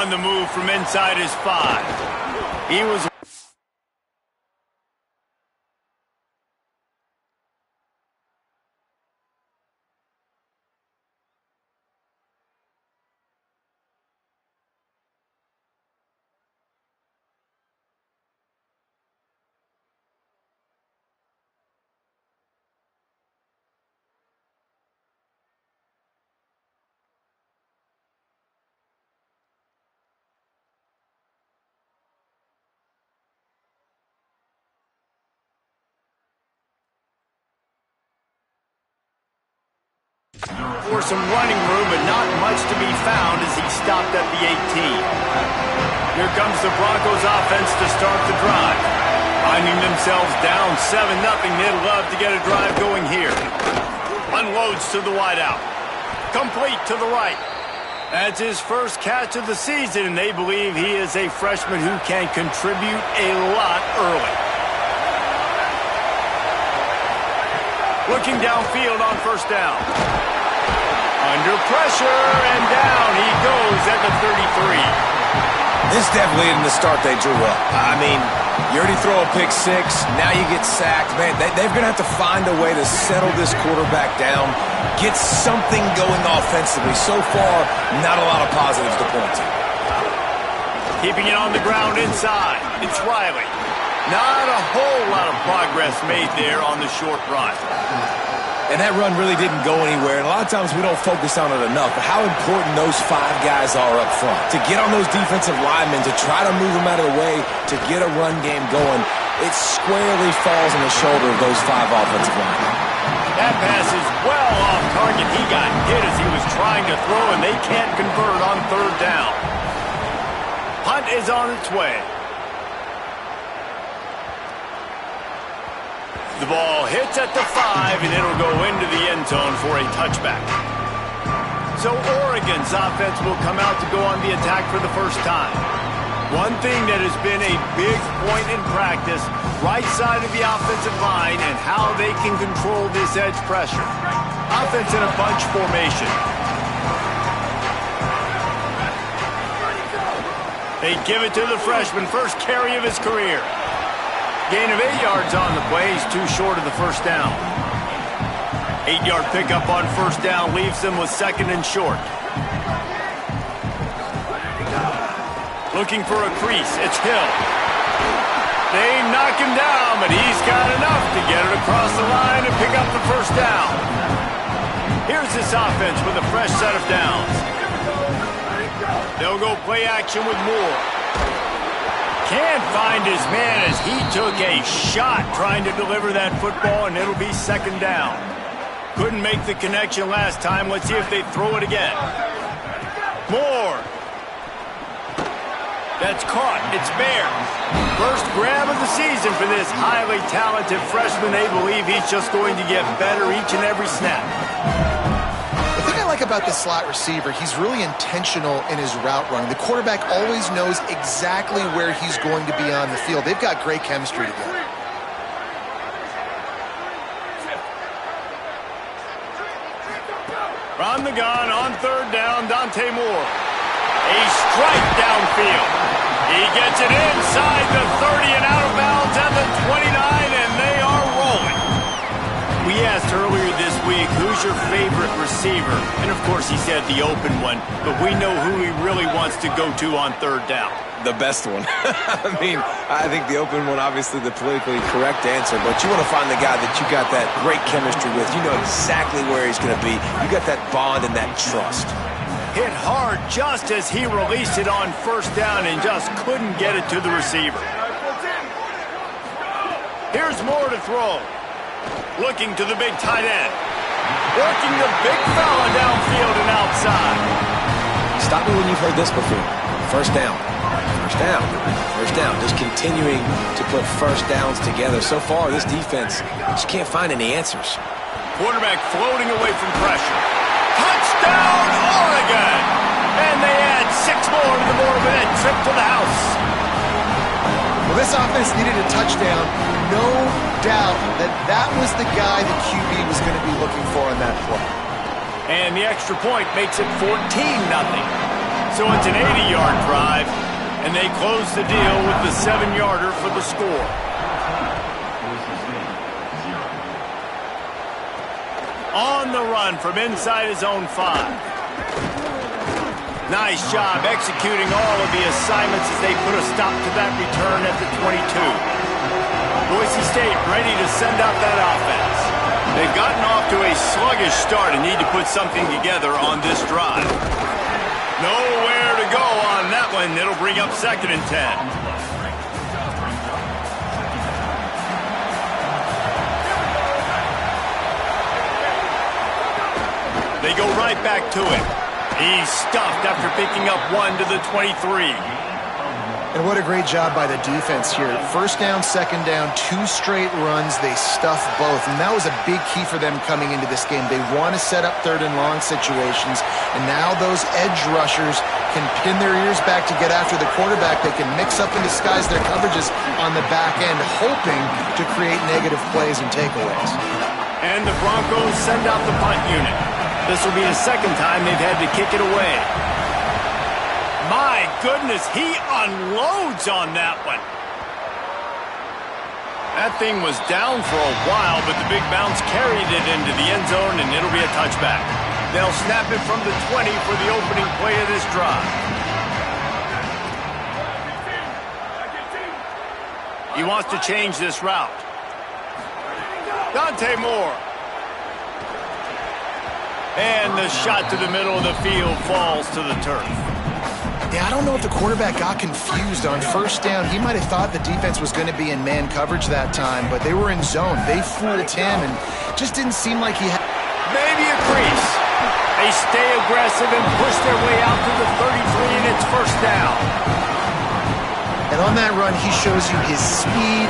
on the move from inside his 5. He was... for some running room, but not much to be found as he stopped at the 18. Here comes the Broncos offense to start the drive. Finding themselves down 7-0, they'd love to get a drive going here. Unloads to the wideout. Complete to the right. That's his first catch of the season, and they believe he is a freshman who can contribute a lot early. Looking downfield on first down. Under pressure, and down he goes at the 33. This definitely isn't the start they drew up. I mean, you already throw a pick 6, now you get sacked. Man, they're going to have to find a way to settle this quarterback down, get something going offensively. So far, not a lot of positives to point to. Keeping it on the ground inside. It's Riley. Not a whole lot of progress made there on the short run. And that run really didn't go anywhere, and a lot of times we don't focus on it enough, but how important those 5 guys are up front. To get on those defensive linemen, to try to move them out of the way, to get a run game going, it squarely falls on the shoulder of those 5 offensive linemen. That pass is well off target. He got hit as he was trying to throw, and they can't convert on third down. Punt is on its way. The ball hits at the 5, and it'll go into the end zone for a touchback. So Oregon's offense will come out to go on the attack for the first time. One thing that has been a big point in practice, right side of the offensive line and how they can control this edge pressure. Offense in a bunch formation. They give it to the freshman, first carry of his career. Gain of 8 yards on the play. He's too short of the first down. 8-yard pickup on first down leaves them with second and short. Looking for a crease. It's Hill. They knock him down, but he's got enough to get it across the line and pick up the first down. Here's this offense with a fresh set of downs. They'll go play action with Moore. Can't find his man as he took a shot trying to deliver that football, and it'll be second down. Couldn't make the connection last time. Let's see if they throw it again. Moore. That's caught. It's Bear. First grab of the season for this highly talented freshman. They believe he's just going to get better each and every snap. The thing I like about the slot receiver, he's really intentional in his route running. The quarterback always knows exactly where he's going to be on the field. They've got great chemistry together. From the gun on third down, Dante Moore. A strike downfield. He gets it inside the 30 and out of bounds at the 29, and they are rolling. We asked earlier this week, who's your favorite receiver? And, of course, he said the open one, but we know who he really wants to go to on third down. The best one. I mean, I think the open one, obviously the politically correct answer, but you want to find the guy that you got that great chemistry with. You know exactly where he's going to be. You got that bond and that trust. Hit hard just as he released it on first down and just couldn't get it to the receiver. Here's Moore to throw. Looking to the big tight end. Working the big fella downfield and outside. Stop me when you've heard this before. First down. First down. First down. Just continuing to put first downs together. So far, this defense just can't find any answers. Quarterback floating away from pressure. Touchdown, Oregon! And they add 6 more to the board with that trip to the house. Well, this offense needed a touchdown. No doubt that was the guy the QB was going to be looking for on that play. And the extra point makes it 14-0. So it's an 80-yard drive, and they close the deal with the 7-yarder for the score. On the run from inside his own 5. Nice job executing all of the assignments as they put a stop to that return at the 22. Boise State ready to send out that offense. They've gotten off to a sluggish start and need to put something together on this drive. Nowhere to go on that one. It'll bring up 2nd and 10. They go right back to it. He's stuffed after picking up 1 to the 23. And what a great job by the defense here. 1st down, 2nd down, 2 straight runs. They stuffed both, and that was a big key for them coming into this game. They want to set up 3rd and long situations, and now those edge rushers can pin their ears back to get after the quarterback. They can mix up and disguise their coverages on the back end, hoping to create negative plays and takeaways. And the Broncos send out the punt unit. This will be the 2nd time they've had to kick it away. My goodness, he unloads on that one. That thing was down for a while, but the big bounce carried it into the end zone, and it'll be a touchback. They'll snap it from the 20 for the opening play of this drive. He wants to change this route. Dante Moore. And the shot to the middle of the field falls to the turf. Yeah, I don't know if the quarterback got confused on 1st down. He might have thought the defense was going to be in man coverage that time, but they were in zone. They fooled him and just didn't seem like he had... Maybe a crease. They stay aggressive and push their way out to the 33, and it's 1st down. And on that run, he shows you his speed.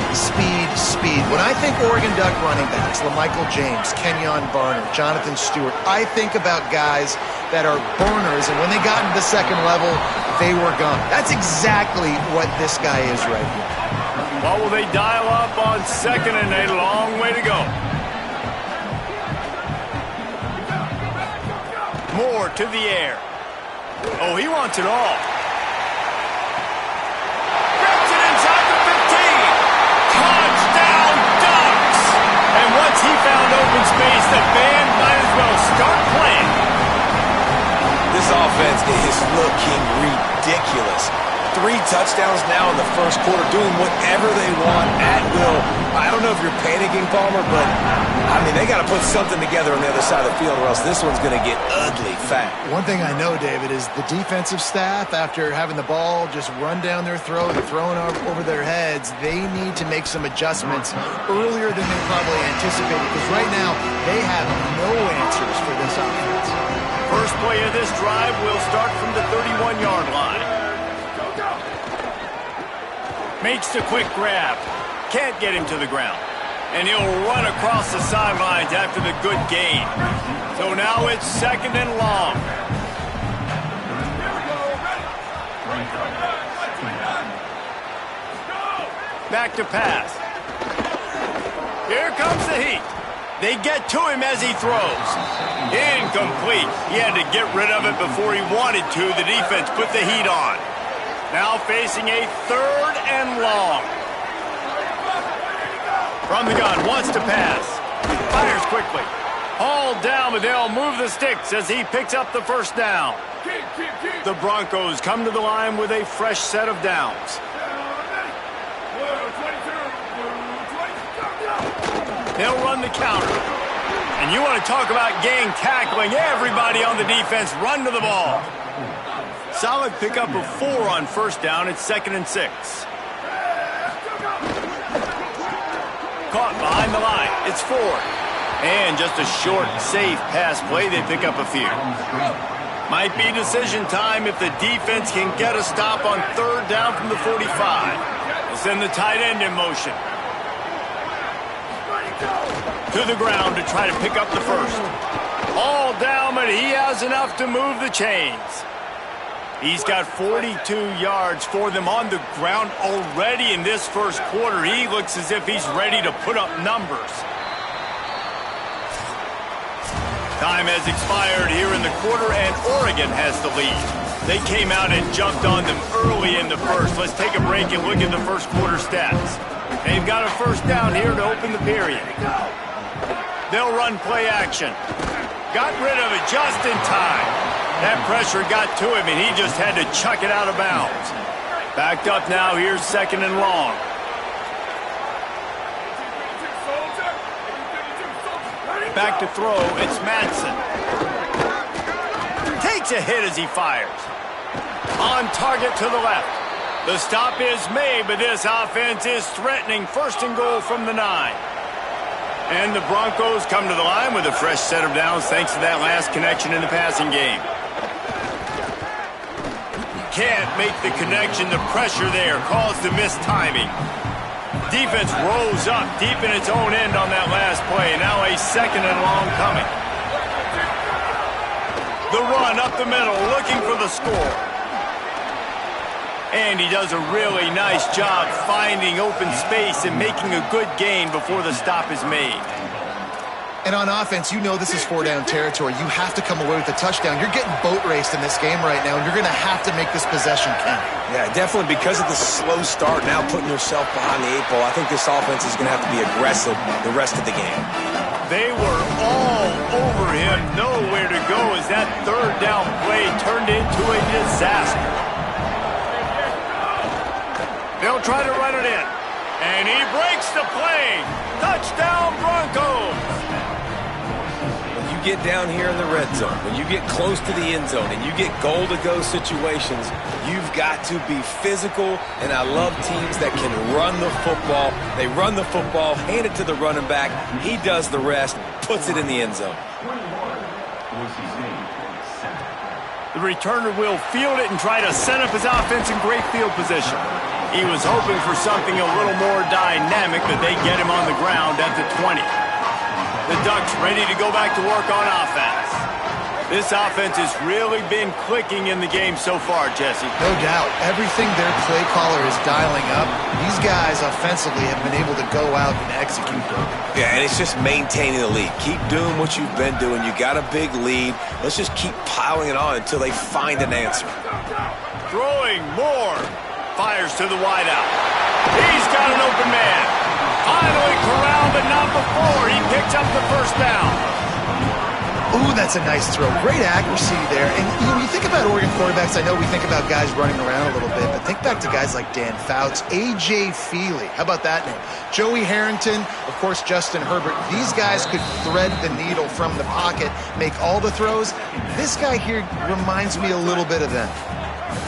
When I think Oregon Duck running backs, LaMichael James, Kenyon Barner, Jonathan Stewart, I think about guys that are burners, and when they got into the 2nd level, they were gone. That's exactly what this guy is right here. Well, will they dial up on 2nd and a long way to go? Moore to the air. Oh, he wants it all. Once he found open space, the band might as well start playing. This offense is looking ridiculous. 3 touchdowns now in the 1st quarter, doing whatever they want at will. I don't know if you're panicking, Palmer, but, I mean, they got to put something together on the other side of the field, or else this one's going to get ugly fast. One thing I know, David, is the defensive staff, after having the ball just run down their throat and thrown over their heads, they need to make some adjustments earlier than they probably anticipated, because right now they have no answers for this offense. First play of this drive will start from the 31-yard line. Makes the quick grab. Can't get him to the ground. And he'll run across the sidelines after the good gain. So now it's 2nd and long. Back to pass. Here comes the heat. They get to him as he throws. Incomplete. He had to get rid of it before he wanted to. The defense put the heat on. Now facing a 3rd and long. From the gun, wants to pass. Fires quickly. Hauled down, but they'll move the sticks as he picks up the 1st down. The Broncos come to the line with a fresh set of downs. They'll run the counter. And you want to talk about gang tackling. Everybody on the defense run to the ball. Solid pickup of 4 on 1st down. It's 2nd and 6. Caught behind the line. It's 4. And just a short, safe pass play. They pick up a few. Might be decision time if the defense can get a stop on 3rd down from the 45. They'll send the tight end in motion. To the ground to try to pick up the 1st. All down, but he has enough to move the chains. He's got 42 yards for them on the ground already in this 1st quarter. He looks as if he's ready to put up numbers. Time has expired here in the quarter, and Oregon has the lead. They came out and jumped on them early in the first. Let's take a break and look at the first quarter stats. They've got a first down here to open the period. They'll run play action. Got rid of it just in time. That pressure got to him, and he just had to chuck it out of bounds. Backed up now, here's second and long. Back to throw, it's Madsen. Takes a hit as he fires. On target to the left. The stop is made, but this offense is threatening. First and goal from the 9. And the Broncos come to the line with a fresh set of downs thanks to that last connection in the passing game. Can't make the connection. The pressure there caused the missed timing. Defense rose up deep in its own end on that last play. Now a second and long coming. The run up the middle, looking for the score. And he does a really nice job finding open space and making a good gain before the stop is made. And on offense, you know this is 4-down territory. You have to come away with a touchdown. You're getting boat raced in this game right now, and you're going to have to make this possession count. Yeah, definitely because of the slow start, now putting yourself behind the 8 ball, I think this offense is going to have to be aggressive the rest of the game. They were all over him, nowhere to go as that third down play turned into a disaster. They'll try to run it in, and he breaks the play. Touchdown, Broncos! Get down here in the red zone, when you get close to the end zone and you get goal-to-go situations, you've got to be physical, and I love teams that can run the football. They run the football, hand it to the running back. He does the rest, puts it in the end zone. The returner will field it and try to set up his offense in great field position. He was hoping for something a little more dynamic, but they get him on the ground at the 20. The Ducks ready to go back to work on offense. This offense has really been clicking in the game so far, Jesse. No doubt. Everything their play caller is dialing up, these guys offensively have been able to go out and execute. Yeah, and it's just maintaining the lead. Keep doing what you've been doing. You got a big lead. Let's just keep piling it on until they find an answer. Throwing more. Fires to the wideout. He's got an open man. Finally corralled, but not before. He picks up the first down. Ooh, that's a nice throw. Great accuracy there. And you think about Oregon quarterbacks, I know we think about guys running around a little bit, but think back to guys like Dan Fouts, A.J. Feely. How about that name? Joey Harrington, of course, Justin Herbert. These guys could thread the needle from the pocket, make all the throws. This guy here reminds me a little bit of them.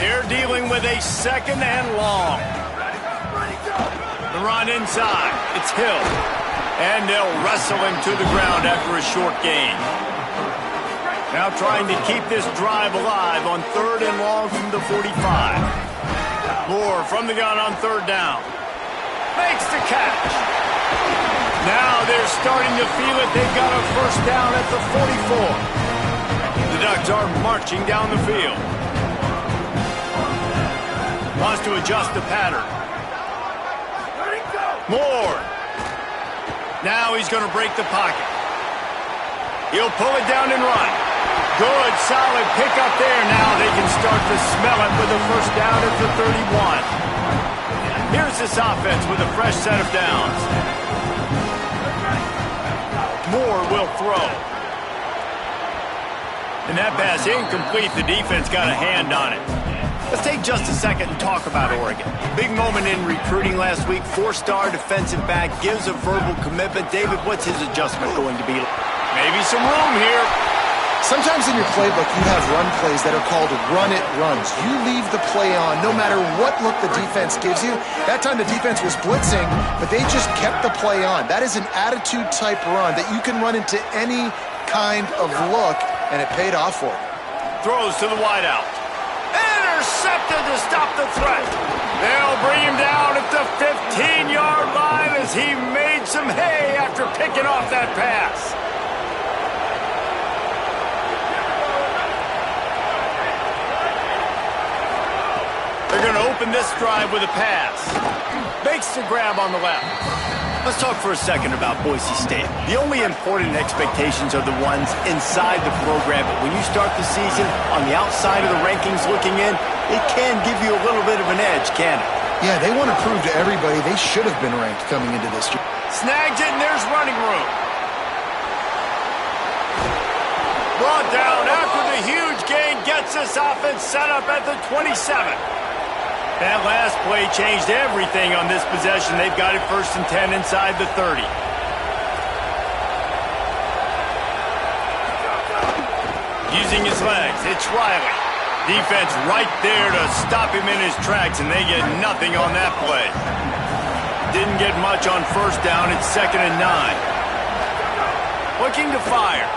They're dealing with a second and long. The run inside. It's Hill. And they'll wrestle him to the ground after a short gain. Now trying to keep this drive alive on third and long from the 45. Moore from the gun on third down. Makes the catch. Now they're starting to feel it. They've got a first down at the 44. The Ducks are marching down the field. Wants to adjust the pattern. Moore. Now he's going to break the pocket. He'll pull it down and run. Good, solid pickup there. Now they can start to smell it with a first down at the 31. Here's this offense with a fresh set of downs. Moore will throw. And that pass incomplete. The defense got a hand on it. Let's take just a second and talk about Oregon. Big moment in recruiting last week. 4-star defensive back gives a verbal commitment. David, what's his adjustment going to be? Maybe some room here. Sometimes in your playbook, you have run plays that are called run-it runs. You leave the play on no matter what look the defense gives you. That time the defense was blitzing, but they just kept the play on. That is an attitude-type run that you can run into any kind of look, and it paid off for you. Throws to the wideout. Intercepted to stop the threat. They'll bring him down at the 15-yard line as he made some hay after picking off that pass. They're going to open this drive with a pass. Makes the grab on the left. Let's talk for a second about Boise State. The only important expectations are the ones inside the program, but when you start the season on the outside of the rankings looking in, it can give you a little bit of an edge, can it? Yeah, they want to prove to everybody they should have been ranked coming into this year. Snags it, and there's running room. Brought down after the huge gain gets this offense set up at the 27. That last play changed everything on this possession. They've got it 1st and 10 inside the 30. Using his legs, it's Riley. Defense right there to stop him in his tracks, and they get nothing on that play. Didn't get much on 1st down. It's 2nd and 9. Looking to fire.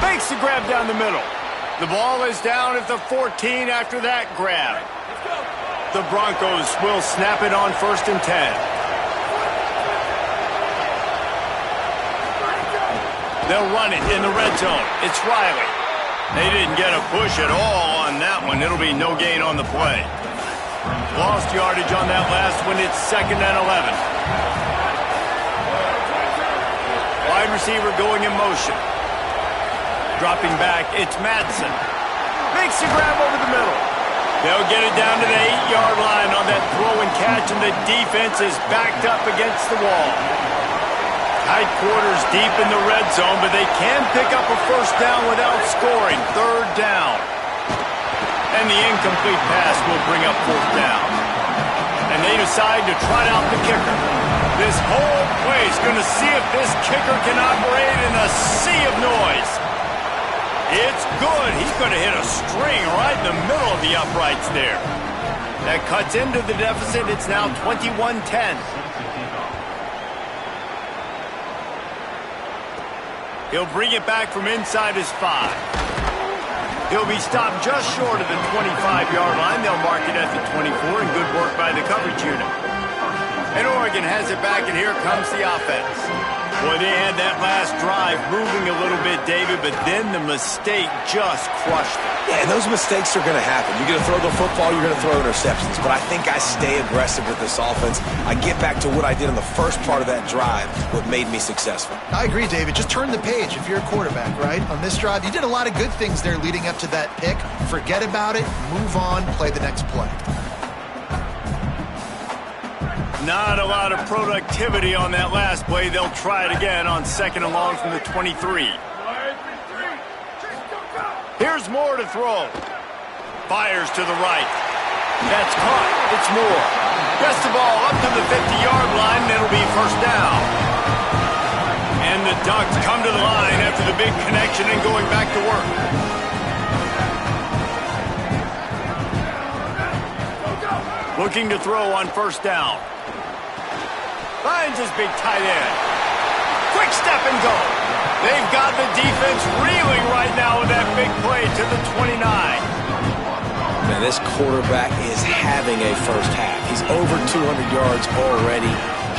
Makes the grab down the middle. The ball is down at the 14 after that grab. The Broncos will snap it on 1st and 10. They'll run it in the red zone. It's Riley. They didn't get a push at all on that one. It'll be no gain on the play. Lost yardage on that last one. It's 2nd and 11. Wide receiver going in motion. Dropping back, it's Madsen. Makes the grab over the middle. They'll get it down to the 8-yard line on that throw and catch, and the defense is backed up against the wall. Tight quarters deep in the red zone, but they can pick up a 1st down without scoring. 3rd down. And the incomplete pass will bring up 4th down. And they decide to trot out the kicker. This whole place going to see if this kicker can operate in a sea of noise. It's good. He's going to hit a string right in the middle of the uprights there. That cuts into the deficit. It's now 21-10. He'll bring it back from inside his 5. He'll be stopped just short of the 25-yard line. They'll mark it at the 24, and good work by the coverage unit. And Oregon has it back, and here comes the offense. Boy, they had that last drive moving a little bit, David, but then the mistake just crushed them. Yeah, and those mistakes are going to happen. You're going to throw the football, you're going to throw interceptions. But I think I stay aggressive with this offense. I get back to what I did in the first part of that drive, what made me successful. I agree, David. Just turn the page if you're a quarterback, right? On this drive, you did a lot of good things there leading up to that pick. Forget about it, move on, play the next play. Not a lot of productivity on that last play. They'll try it again on 2nd and long from the 23. Here's Moore to throw. Fires to the right. That's caught. It's Moore. Gets the ball up to the 50-yard line, and it'll be 1st down. And the Ducks come to the line after the big connection and going back to work. Looking to throw on 1st down. Finds his big tight end. Quick step and go. They've got the defense reeling right now with that big play to the 29. Man, this quarterback is having a first half. He's over 200 yards already,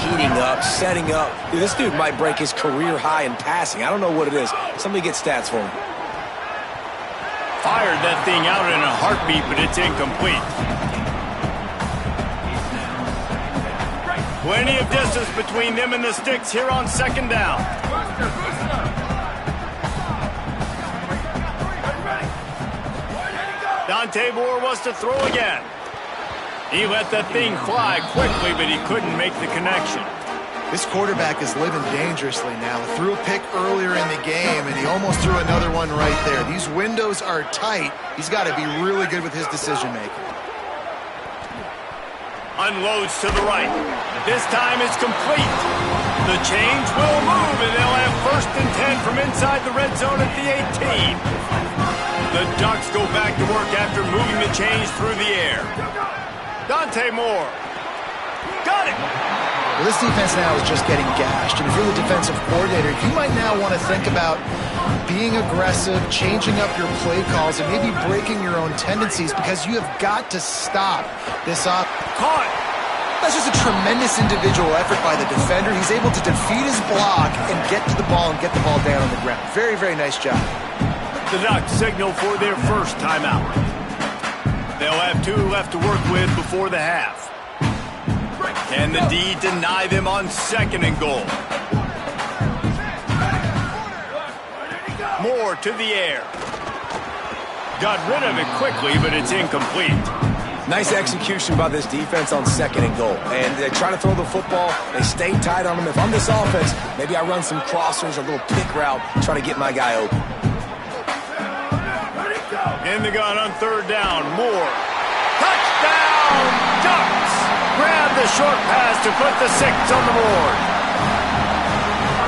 heating up, setting up. Dude, this dude might break his career high in passing. I don't know what it is. Somebody get stats for him. Fired that thing out in a heartbeat, but it's incomplete. Plenty of distance between them and the sticks here on 2nd down. Dante Moore was to throw again. He let that thing fly quickly, but he couldn't make the connection. This quarterback is living dangerously now. Threw a pick earlier in the game, and he almost threw another one right there. These windows are tight. He's got to be really good with his decision-making. Unloads to the right. This time it's complete. The change will move, and they'll have 1st and 10 from inside the red zone at the 18. The Ducks go back to work after moving the change through the air. Dante Moore. Got it. Well, this defense now is just getting gashed, and if you're the defensive coordinator, you might now want to think about being aggressive, changing up your play calls, and maybe breaking your own tendencies, because you have got to stop this up. Caught. That's just a tremendous individual effort by the defender. He's able to defeat his block and get to the ball and get the ball down on the ground. Very, very nice job. The Ducks signal for their first timeout. They'll have 2 left to work with before the half. Can the D deny them on 2nd and goal? Moore to the air. Got rid of it quickly, but it's incomplete. Nice execution by this defense on 2nd and goal. And they try to throw the football. They stay tight on them. If I'm this offense, maybe I run some crossers, a little pick route, try to get my guy open. In the gun on 3rd down. Moore. Touchdown, Ducks! Grab the short pass to put the 6 on the board.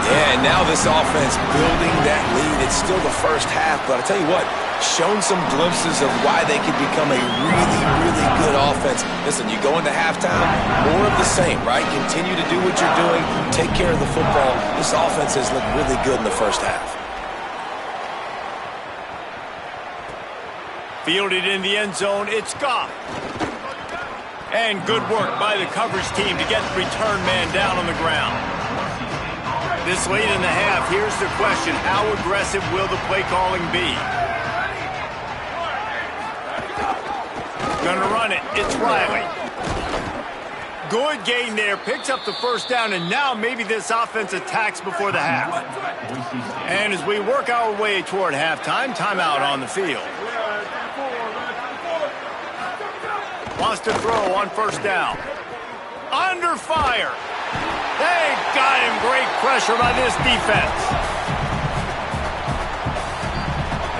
Yeah, and now this offense building that lead. It's still the first half, but I tell you what, shown some glimpses of why they could become a really, really good offense. Listen, you go into halftime, more of the same, right? Continue to do what you're doing, take care of the football. This offense has looked really good in the first half. Fielded in the end zone, it's Goff. And good work by the coverage team to get the return man down on the ground. This late in the half, here's the question. How aggressive will the play calling be? Gonna run it. It's Riley. Good gain there. Picks up the 1st down, and now maybe this offense attacks before the half. And as we work our way toward halftime, timeout on the field. Wants to throw on 1st down. Under fire. They got him. Great pressure by this defense.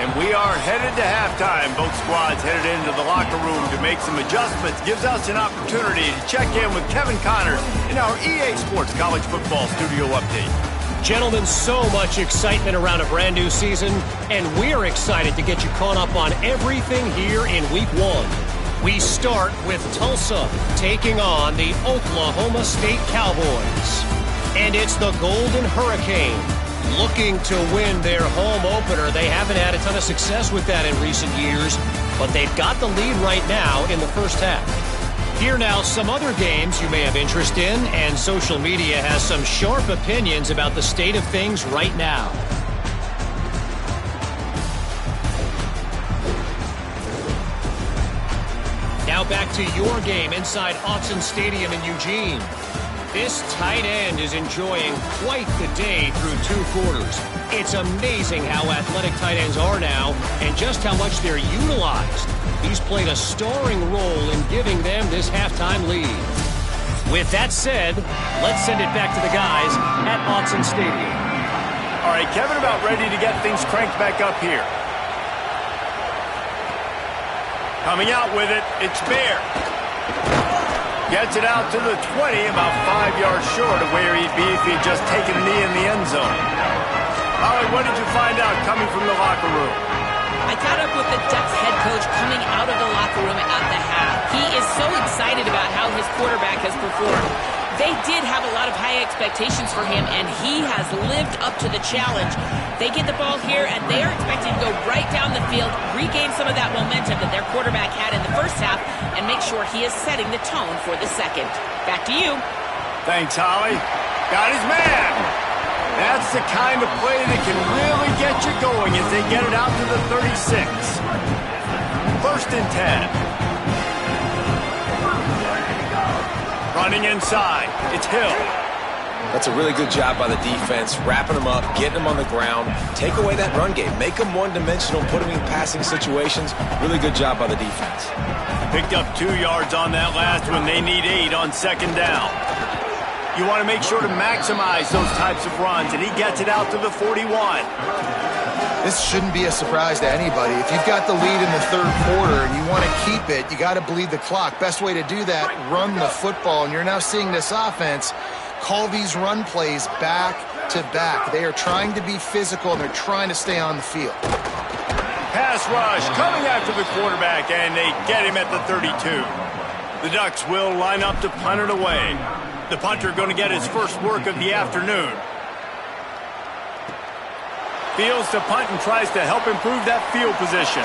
And we are headed to halftime. Both squads headed into the locker room to make some adjustments. Gives us an opportunity to check in with Kevin Connors in our EA Sports College Football Studio Update. Gentlemen, so much excitement around a brand new season, and we're excited to get you caught up on everything here in Week 1. We start with Tulsa taking on the Oklahoma State Cowboys. And it's the Golden Hurricane looking to win their home opener. They haven't had a ton of success with that in recent years, but they've got the lead right now in the first half. Here now, some other games you may have interest in, and social media has some sharp opinions about the state of things right now. Now back to your game inside Autzen Stadium in Eugene. This tight end is enjoying quite the day through 2 quarters. It's amazing how athletic tight ends are now and just how much they're utilized. He's played a starring role in giving them this halftime lead. With that said, let's send it back to the guys at Autzen Stadium. All right, Kevin, about ready to get things cranked back up here. Coming out with it, it's Bear. Gets it out to the 20, about 5 yards short of where he'd be if he'd just taken a knee in the end zone. Holly, what did you find out coming from the locker room? I caught up with the Ducks head coach coming out of the locker room at the half. He is so excited about how his quarterback has performed. They did have a lot of high expectations for him, and he has lived up to the challenge. They get the ball here, and they are expected to go right down the field, regain some of that momentum that their quarterback had in the first half, and make sure he is setting the tone for the second. Back to you. Thanks, Holly. Got his man. That's the kind of play that can really get you going as they get it out to the 36. 1st and 10. Running inside, it's Hill. That's a really good job by the defense, wrapping them up, getting them on the ground, take away that run game, make them one-dimensional, put them in passing situations. Really good job by the defense. Picked up 2 yards on that last one. They need 8 on 2nd down. You want to make sure to maximize those types of runs, and he gets it out to the 41. This shouldn't be a surprise to anybody. If you've got the lead in the 3rd quarter and you want to keep it, you got to bleed the clock. Best way to do that, run the football. And you're now seeing this offense call these run plays back to back. They are trying to be physical, and they're trying to stay on the field. Pass rush coming after the quarterback, and they get him at the 32. The Ducks will line up to punt it away. The punter going to get his first work of the afternoon. Fields to punt and tries to help improve that field position.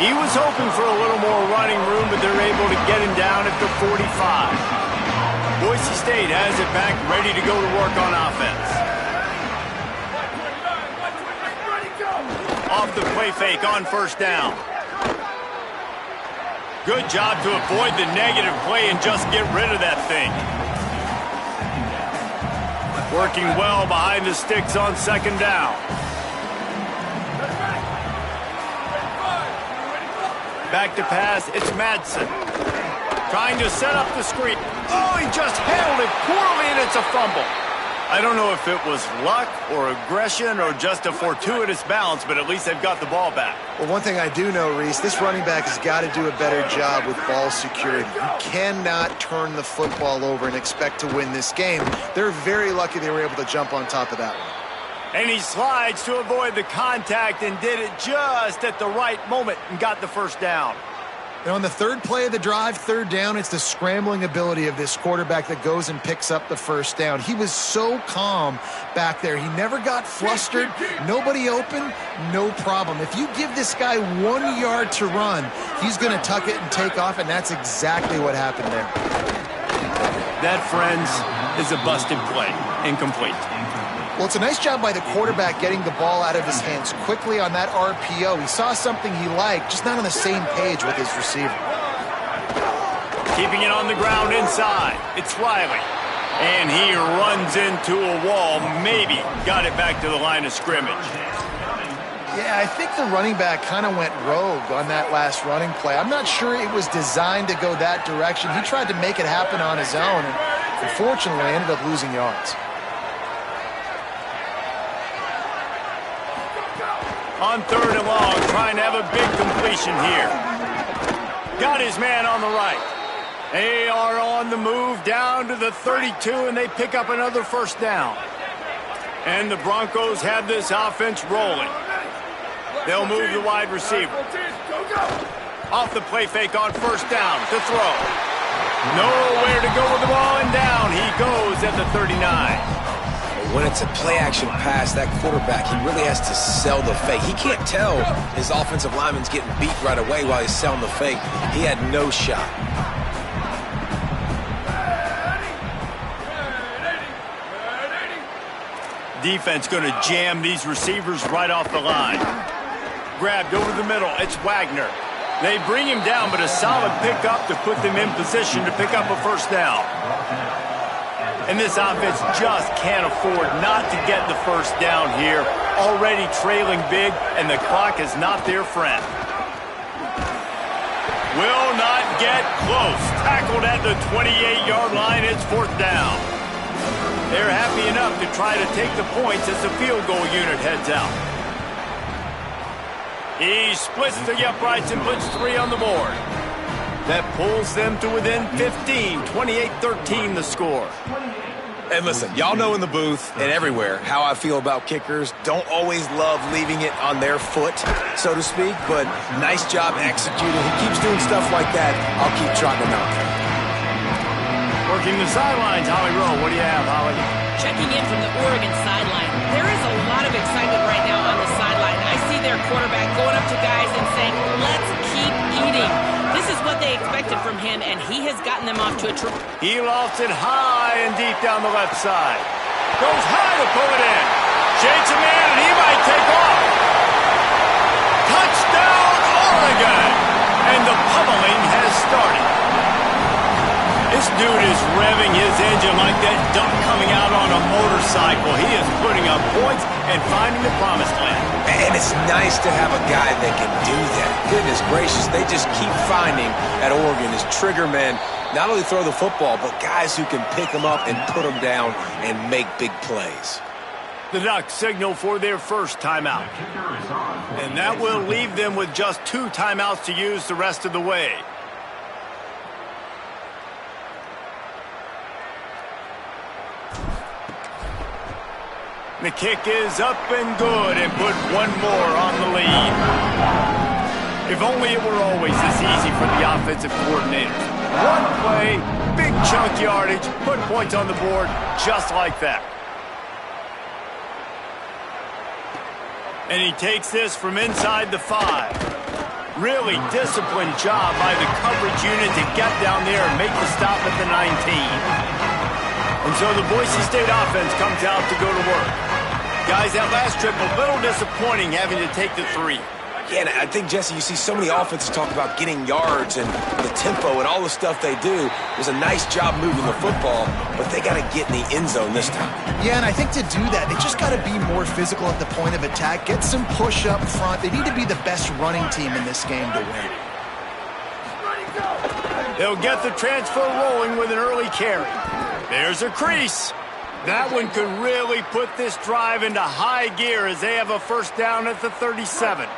He was hoping for a little more running room, but they're able to get him down at the 45. Boise State has it back, ready to go to work on offense. Off the play fake on 1st down. Good job to avoid the negative play and just get rid of that thing. Working well behind the sticks on second down. Back to pass, it's Madsen. Trying to set up the screen. Oh, he just handled it poorly, and it's a fumble. I don't know if it was luck or aggression or just a fortuitous bounce, but at least they've got the ball back. Well, one thing I do know, Reese, this running back has got to do a better job with ball security. You cannot turn the football over and expect to win this game. They're very lucky they were able to jump on top of that one. And he slides to avoid the contact and did it just at the right moment and got the first down. Now, on the third play of the drive, third down, it's the scrambling ability of this quarterback that goes and picks up the first down. He was so calm back there. He never got flustered. Nobody open, no problem. If you give this guy 1 yard to run, he's going to tuck it and take off, and that's exactly what happened there. That, friends, is a busted play. Incomplete. Well, it's a nice job by the quarterback getting the ball out of his hands quickly on that RPO. He saw something he liked, just not on the same page with his receiver. Keeping it on the ground inside. It's Riley. And he runs into a wall. Maybe got it back to the line of scrimmage. Yeah, I think the running back kind of went rogue on that last running play. I'm not sure it was designed to go that direction. He tried to make it happen on his own, and unfortunately ended up losing yards. On third and long, trying to have a big completion here. Got his man on the right. They are on the move down to the 32, and they pick up another first down. And the Broncos have this offense rolling. They'll move the wide receiver. Off the play fake on first down to throw. Nowhere to go with the ball, and down he goes at the 39. When it's a play-action pass, that quarterback, he really has to sell the fake. He can't tell his offensive lineman's getting beat right away while he's selling the fake. He had no shot. Defense going to jam these receivers right off the line. Grabbed over the middle. It's Wagner. They bring him down, but a solid pickup to put them in position to pick up a first down. And this offense just can't afford not to get the first down here. Already trailing big, and the clock is not their friend. Will not get close. Tackled at the 28-yard line. It's fourth down. They're happy enough to try to take the points as the field goal unit heads out. He splits the uprights and puts 3 on the board. That pulls them to within 15, 28-13 the score. And listen, y'all know in the booth and everywhere how I feel about kickers. Don't always love leaving it on their foot, so to speak, but nice job executing. He keeps doing stuff like that. I'll keep trotting him out. Working the sidelines, Holly Rowe. What do you have, Holly? Checking in from the Oregon sideline. There is a lot of excitement right now on the sideline. I see their quarterback going up to guys and saying, let's keep eating. This is what they expected from him, and he has gotten them off to a trip. He lofts it high and deep down the left side. Goes high to pull it in. Shakes a man, and he might take off. Touchdown, Oregon! And the pummeling has started. This dude is revving his engine like that duck coming out on a motorcycle. He is putting up points and finding the promised land. And it's nice to have a guy that can do that. Goodness gracious, they just keep finding at Oregon is trigger men, not only throw the football, but guys who can pick them up and put them down and make big plays. The Ducks signal for their first timeout. And that will leave them with just 2 timeouts to use the rest of the way. The kick is up and good and put 1 more on the lead. If only it were always this easy for the offensive coordinators. 1 play, big chunk yardage, put points on the board just like that. And he takes this from inside the 5. Really disciplined job by the coverage unit to get down there and make the stop at the 19. And so the Boise State offense comes out to go to work. Guys, that last trip, a little disappointing having to take the 3. Yeah, and I think, Jesse, you see so many offenses talk about getting yards and the tempo and all the stuff they do. It was a nice job moving the football, but they got to get in the end zone this time. Yeah, and I think to do that, they just got to be more physical at the point of attack, get some push up front. They need to be the best running team in this game to win. They'll get the transfer rolling with an early carry. There's a crease. That one could really put this drive into high gear as they have a first down at the 37.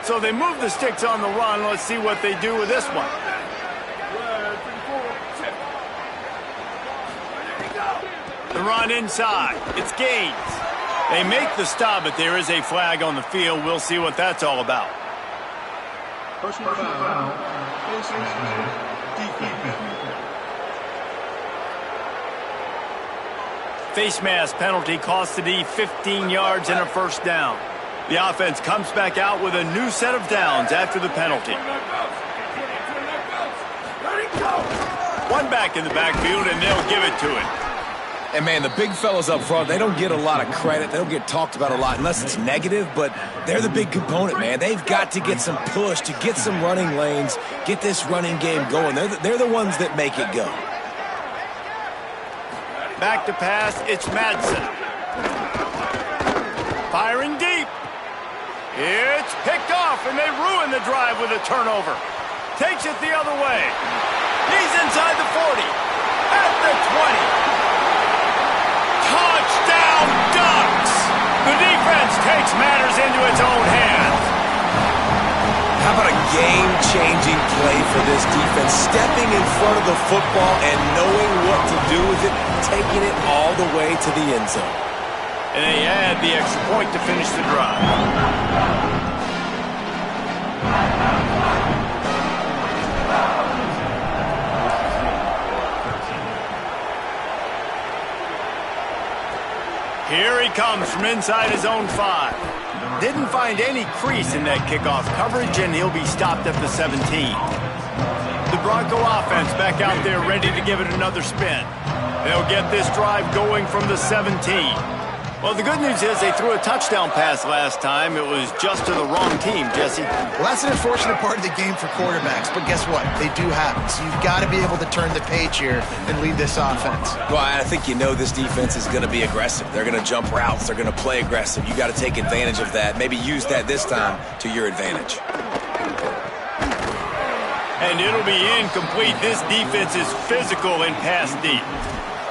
So they move the sticks on the run. Let's see what they do with this one. The run inside. It's Gaines. They make the stop, but there is a flag on the field. We'll see what that's all about. Personal foul, face mask, defense. Face mask penalty costs the D 15 yards and a first down. The offense comes back out with a new set of downs after the penalty. One back in the backfield, and they'll give it to him. And, man, the big fellas up front, they don't get a lot of credit. They don't get talked about a lot unless it's negative, but they're the big component, man. They've got to get some push, to get some running lanes, get this running game going. They're the ones that make it go. Back to pass, it's Madsen. Firing deep. It's picked off, and they ruin the drive with a turnover. Takes it the other way. He's inside the 40. At the 20. Touchdown, Ducks! The defense takes matters into its own hands. How about a game-changing play for this defense? Stepping in front of the football and knowing what to do with it, taking it all the way to the end zone. And they add the extra point to finish the drive. Here he comes from inside his own 5. Didn't find any crease in that kickoff coverage, and he'll be stopped at the 17. The Bronco offense back out there ready to give it another spin. They'll get this drive going from the 17. Well, the good news is they threw a touchdown pass last time. It was just to the wrong team, Jesse. Well, that's an unfortunate part of the game for quarterbacks, but guess what? They do happen. So you've got to be able to turn the page here and lead this offense. Well, I think you know this defense is going to be aggressive. They're going to jump routes. They're going to play aggressive. You got to take advantage of that. Maybe use that this time to your advantage. And it'll be incomplete. This defense is physical and pass deep.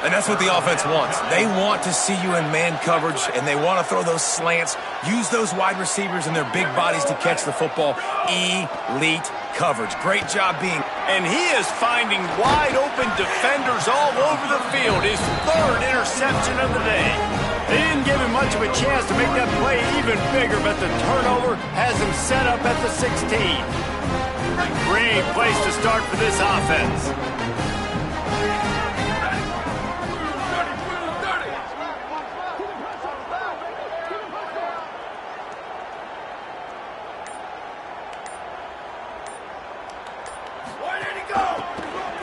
And that's what the offense wants. They want to see you in man coverage, and they want to throw those slants, use those wide receivers and their big bodies to catch the football. Elite coverage. Great job being. And he is finding wide open defenders all over the field. His 3rd interception of the day. They didn't give him much of a chance to make that play even bigger, but the turnover has him set up at the 16. Great place to start for this offense.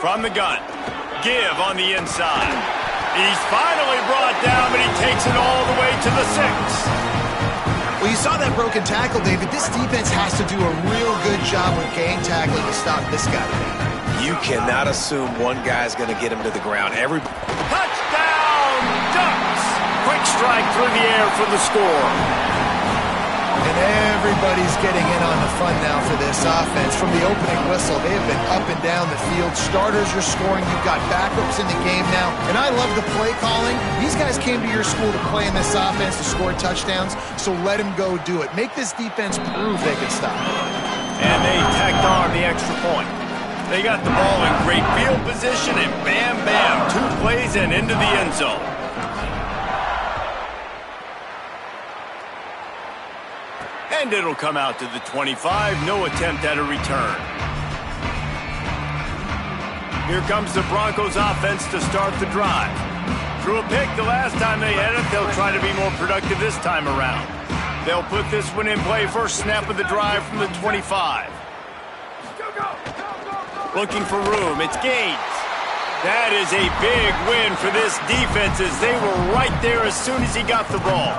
From the gun, Give on the inside. He's finally brought down, but he takes it all the way to the 6. Well, you saw that broken tackle, David. This defense has to do a real good job with gang tackling to stop this guy. You cannot assume one guy's going to get him to the ground. Touchdown, Ducks! Quick strike through the air for the score. And everybody's getting in on the fun now for this offense. From the opening whistle, they have been up and down the field. Starters are scoring. You've got backups in the game now. And I love the play calling. These guys came to your school to play in this offense to score touchdowns, so let them go do it. Make this defense prove they can stop it. And they tacked on the extra point. They got the ball in great field position, and bam, bam, 2 plays and into the end zone. And it'll come out to the 25. No attempt at a return. Here comes the Broncos offense to start the drive. Threw a pick the last time they had it. They'll try to be more productive this time around. They'll put this one in play. First snap of the drive from the 25. Looking for room. It's Gaines. That is a big win for this defense as they were right there as soon as he got the ball.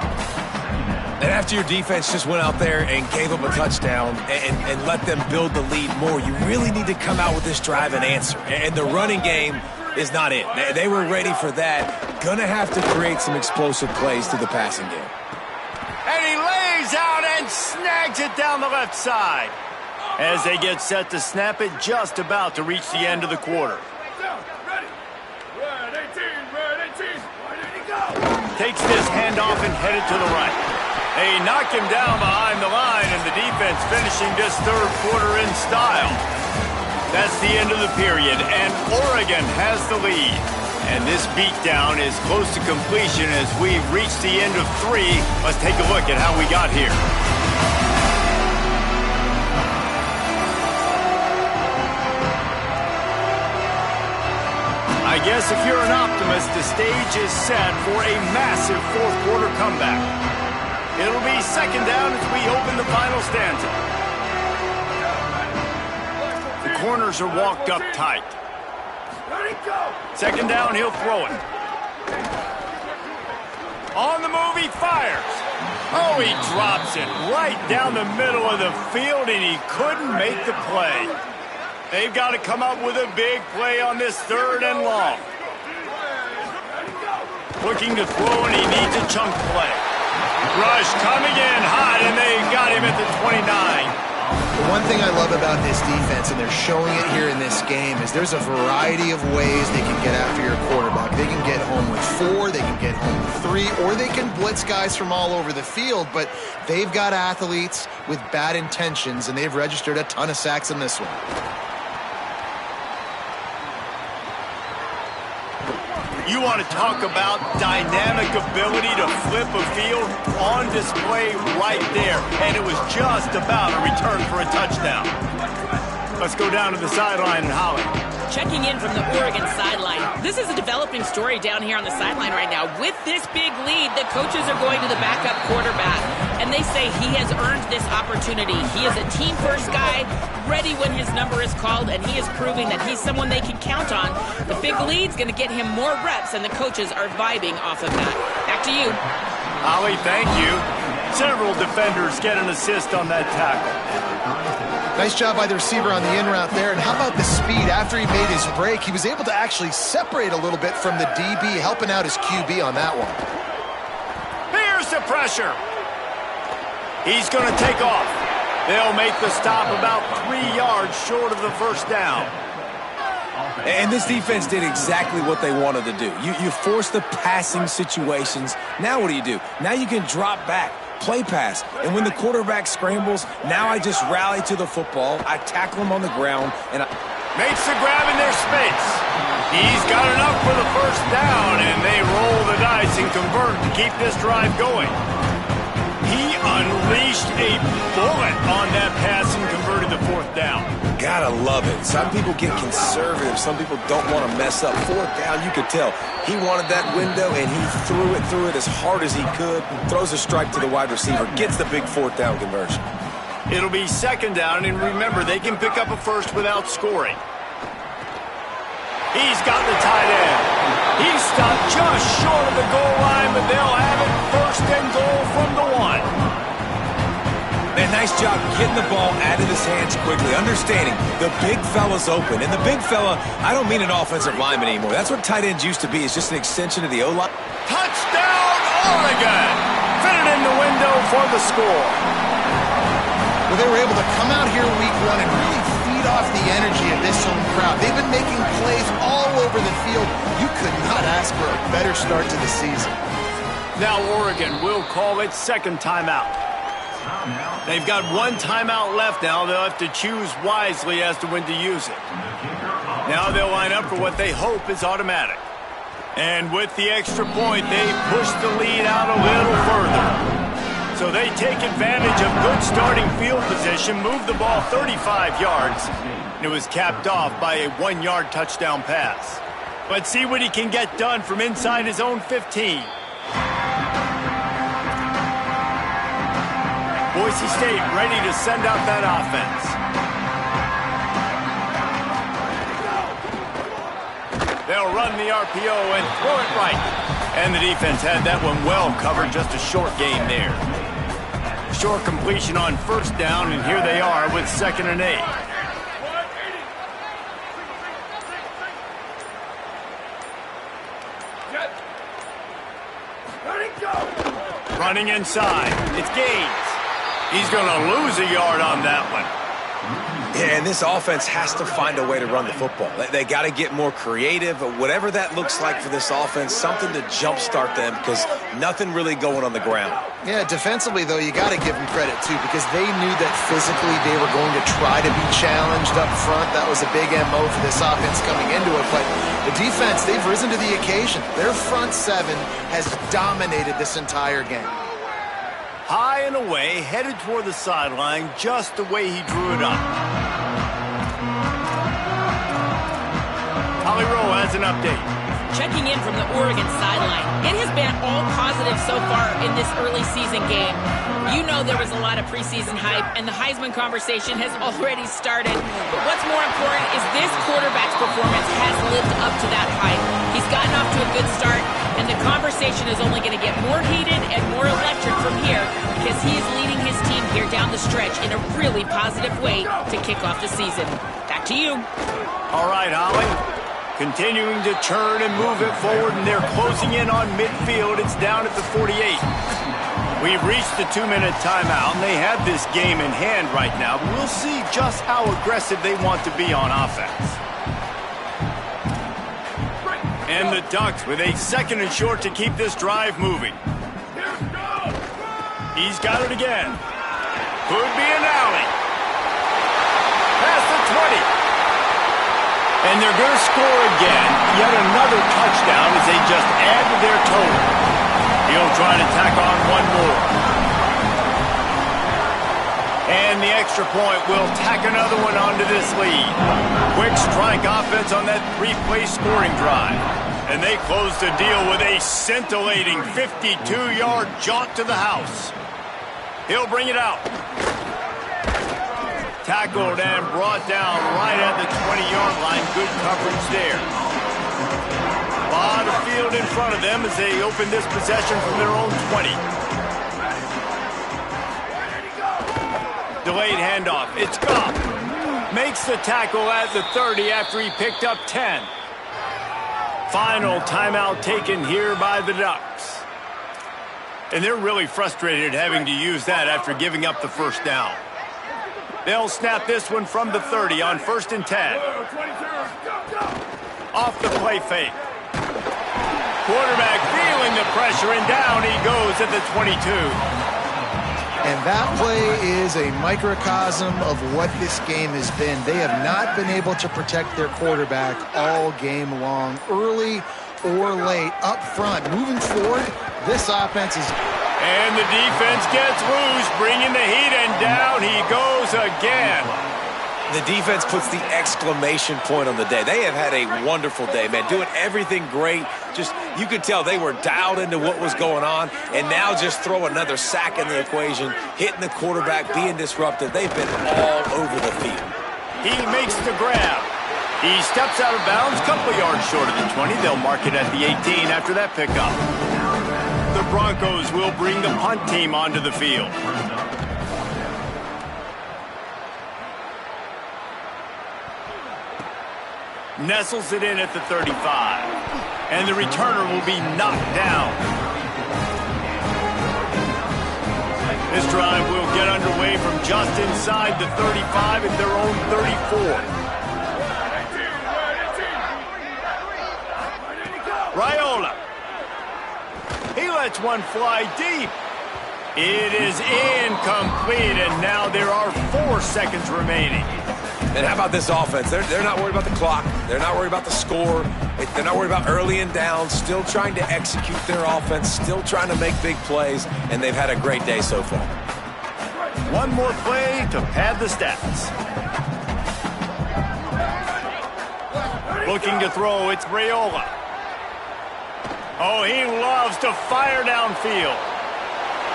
And after your defense just went out there and gave up a touchdown and let them build the lead more, you really need to come out with this drive and answer. And the running game is not it. They were ready for that. Gonna have to create some explosive plays through the passing game. And he lays out and snags it down the left side. As they get set to snap it, just about to reach the end of the quarter. Takes this handoff and headed to the right. They knock him down behind the line, and the defense finishing this third quarter in style. That's the end of the period, and Oregon has the lead. And this beatdown is close to completion as we reach the end of 3. Let's take a look at how we got here. I guess if you're an optimist, the stage is set for a massive fourth quarter comeback. It'll be second down as we open the final stanza. The corners are walked up tight. Second down, he'll throw it. On the move, he fires. Oh, he drops it right down the middle of the field, and he couldn't make the play. They've got to come up with a big play on this third and long. Looking to throw, and he needs a chunk play. Rush coming in hot, and they got him at the 29. The one thing I love about this defense, and they're showing it here in this game, is there's a variety of ways they can get after your quarterback. They can get home with 4, they can get home with 3, or they can blitz guys from all over the field, but they've got athletes with bad intentions, and they've registered a ton of sacks in this one. You want to talk about dynamic ability to flip a field on display right there. And it was just about a return for a touchdown. Let's go down to the sideline and Holly. Checking in from the Oregon sideline. This is a developing story down here on the sideline right now. With this big lead, the coaches are going to the backup quarterback, and they say he has earned this opportunity. He is a team-first guy, ready when his number is called, and he is proving that he's someone they can count on. The big lead's going to get him more reps, and the coaches are vibing off of that. Back to you. Holly, thank you. Several defenders get an assist on that tackle. Nice job by the receiver on the in route there. And how about the speed? After he made his break, he was able to actually separate a little bit from the DB, helping out his QB on that one. Here's the pressure. He's going to take off. They'll make the stop about 3 yards short of the first down. And this defense did exactly what they wanted to do. You force the passing situations. Now what do? Now you can drop back, play pass. And when the quarterback scrambles, now I just rally to the football. I tackle him on the ground. And makes the grab in their space. He's got enough for the first down, and they roll the dice and convert to keep this drive going. He unleashed a bullet on that pass and converted the fourth down. Gotta love it. Some people get conservative. Some people don't want to mess up. Fourth down, you could tell. He wanted that window, and he threw it as hard as he could. Throws a strike to the wide receiver. Gets the big fourth down conversion. It'll be second down, and remember, they can pick up a first without scoring. He's got the tight end. He's stopped just short of the goal line, but they'll have it first and goal from the 1. Man, nice job getting the ball out of his hands quickly, understanding the big fella's open. And the big fella, I don't mean an offensive lineman anymore. That's what tight ends used to be. It's just an extension of the O-line. Touchdown, Oregon! Fitted in the window for the score. Well, they were able to come out here week 1 and really feed off the energy of this home crowd. They've been making plays all over the field. You could not ask for a better start to the season. Now Oregon will call its second timeout. They've got 1 timeout left now. They'll have to choose wisely as to when to use it. Now they'll line up for what they hope is automatic. And with the extra point, they push the lead out a little further. So they take advantage of good starting field position, move the ball 35 yards, and it was capped off by a 1-yard touchdown pass. Let's see what he can get done from inside his own 15. Boise State ready to send out that offense. They'll run the RPO and throw it right. And the defense had that one well covered, just a short gain there. Short completion on first down, and here they are with 2nd and 8. Running inside. It's Gaines. He's going to lose a yard on that one. Yeah, and this offense has to find a way to run the football. They got to get more creative, whatever that looks like for this offense, something to jumpstart them because nothing really going on the ground. Yeah, defensively, though, you got to give them credit, too, because they knew that physically they were going to try to be challenged up front. That was a big MO for this offense coming into it. But the defense, they've risen to the occasion. Their front seven has dominated this entire game. High and away, headed toward the sideline, just the way he drew it up. Holly Rowe has an update. Checking in from the Oregon sideline. It has been all positive so far in this early season game. You know there was a lot of preseason hype, and the Heisman conversation has already started. But what's more important is this quarterback's performance has lived up to that hype. He's gotten off to a good start, and the conversation is only going to get more heated and more electric from here because he is leading his team here down the stretch in a really positive way to kick off the season. Back to you. All right, Holly. Continuing to churn and move it forward, and they're closing in on midfield. It's down at the 48. We've reached the 2-minute timeout, and they have this game in hand right now. But we'll see just how aggressive they want to be on offense. And the Ducks with a 2nd and short to keep this drive moving. He's got it again. Could be an alley. Past the 20. And they're going to score again. Yet another touchdown as they just add to their total. He'll try to tack on one more. And the extra point will tack another one onto this lead. Quick strike offense on that 3-play scoring drive. And they close the deal with a scintillating 52-yard jaunt to the house. He'll bring it out. Tackled and brought down right at the 20-yard line. Good coverage there. A lot of field in front of them as they open this possession from their own 20. Delayed handoff. It's Goff. Makes the tackle at the 30 after he picked up 10. Final timeout taken here by the Ducks. And they're really frustrated having to use that after giving up the first down. They'll snap this one from the 30 on 1st and 10. Off the play fake. Quarterback feeling the pressure, and down he goes at the 22. And that play is a microcosm of what this game has been. They have not been able to protect their quarterback all game long, early or late, up front. Moving forward, this offense is... And the defense gets loose, bringing the heat, and down he goes again. The defense puts the exclamation point on the day. They have had a wonderful day, man, doing everything great. Just, you could tell they were dialed into what was going on, and now just throw another sack in the equation, hitting the quarterback, being disruptive. They've been all over the field. He makes the grab. He steps out of bounds, couple yards short of the 20. They'll mark it at the 18 after that pickup. The Broncos will bring the punt team onto the field. Nestles it in at the 35. And the returner will be knocked down. This drive will get underway from just inside the 35 at their own 34. Raiola. He lets one fly deep. It is incomplete, and now there are 4 seconds remaining. And how about this offense? They're not worried about the clock. They're not worried about the score. They're not worried about early and down. Still trying to execute their offense. Still trying to make big plays, and they've had a great day so far. One more play to pad the stats. Looking to throw, it's Raiola. Oh, he loves to fire downfield.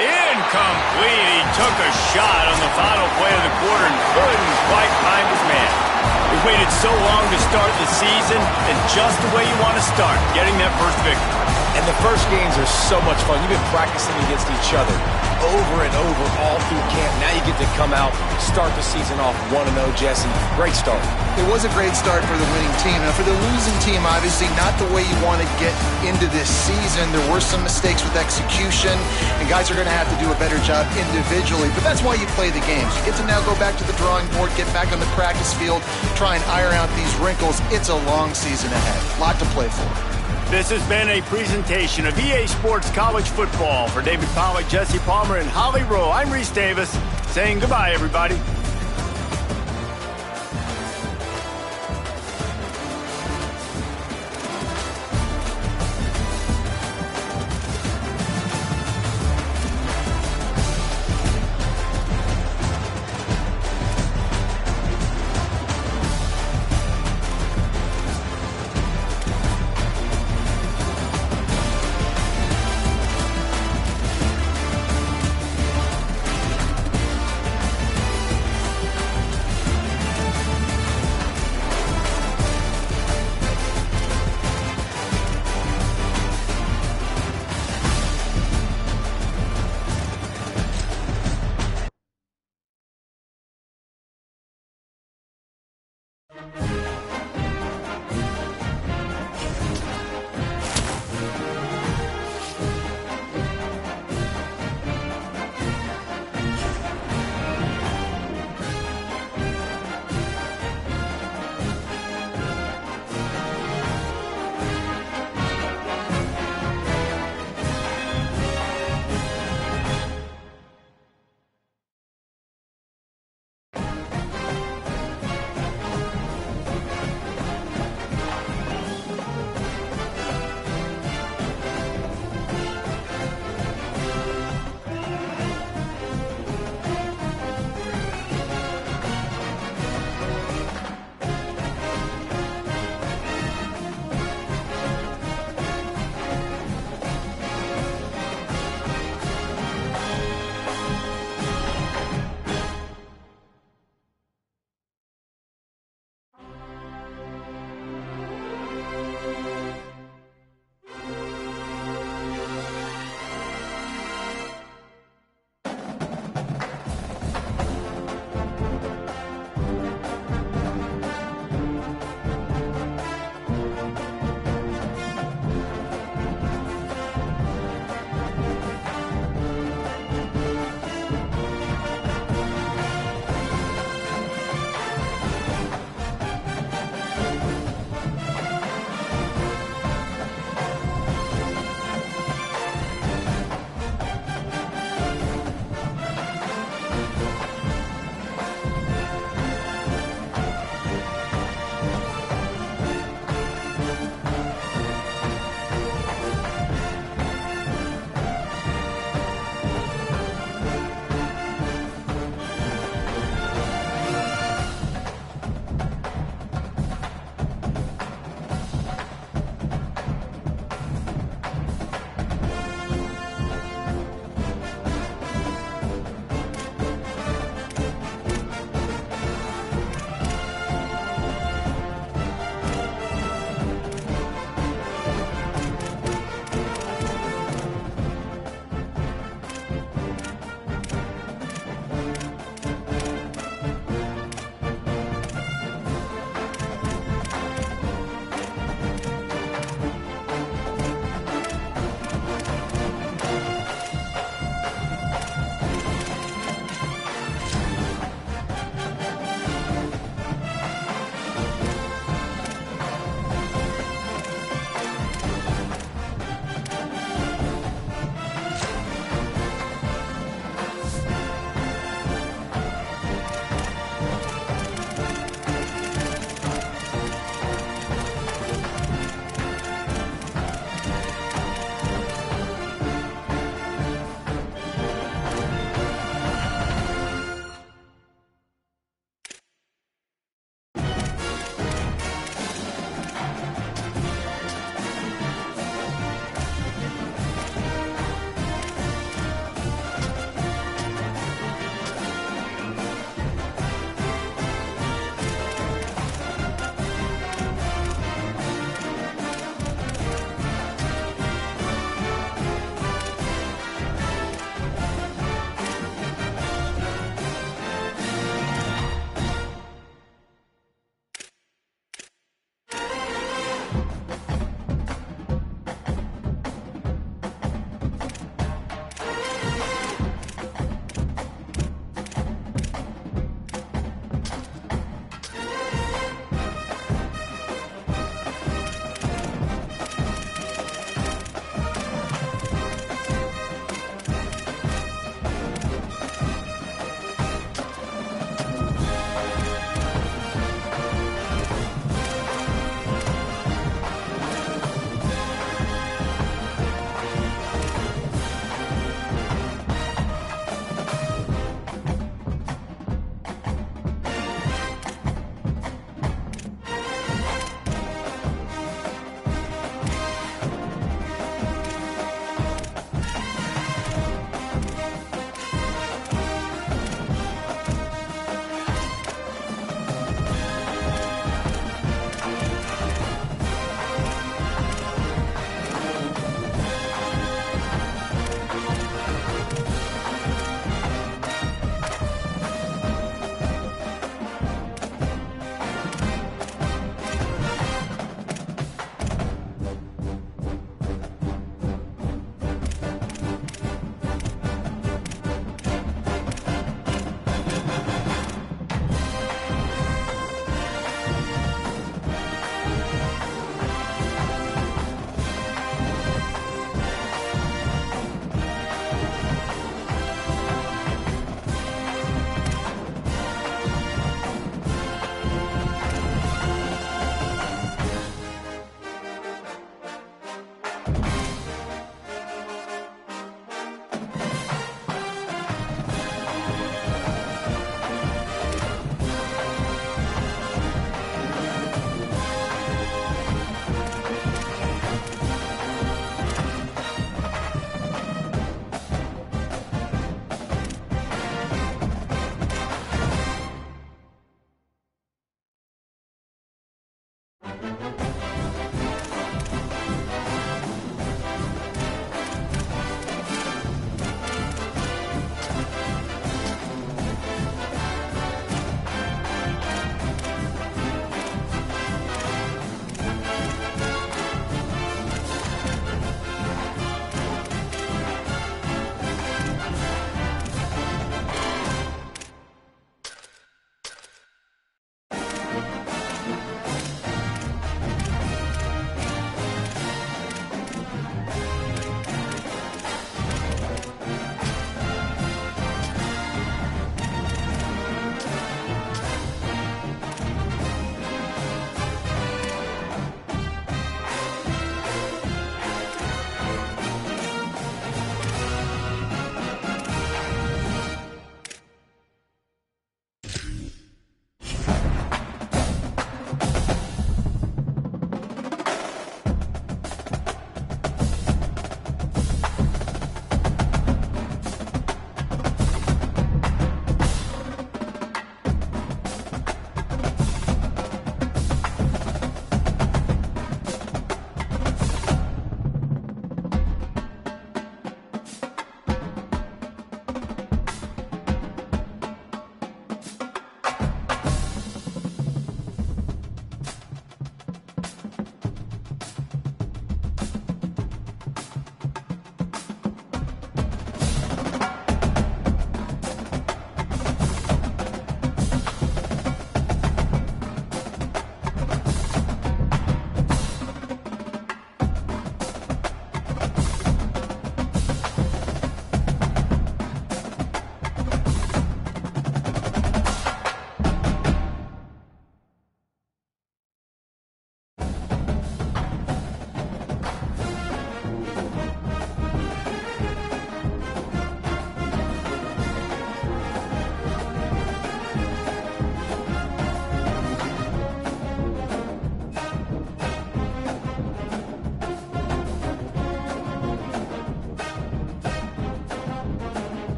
Incomplete. He took a shot on the final play of the quarter and couldn't quite find his man. He waited so long to start the season, and just the way you want to start, getting that first victory. And the first games are so much fun. You've been practicing against each other over and over all through camp. Now you get to come out, start the season off 1-0, Jesse. Great start. It was a great start for the winning team. Now, for the losing team, obviously not the way you want to get into this season. There were some mistakes with execution, and guys are going to have to do a better job individually. But that's why you play the games. You get to now go back to the drawing board, get back on the practice field, try and iron out these wrinkles. It's a long season ahead. A lot to play for. This has been a presentation of EA Sports College Football. For David Pollack, Jesse Palmer, and Holly Rowe, I'm Reese Davis saying goodbye, everybody.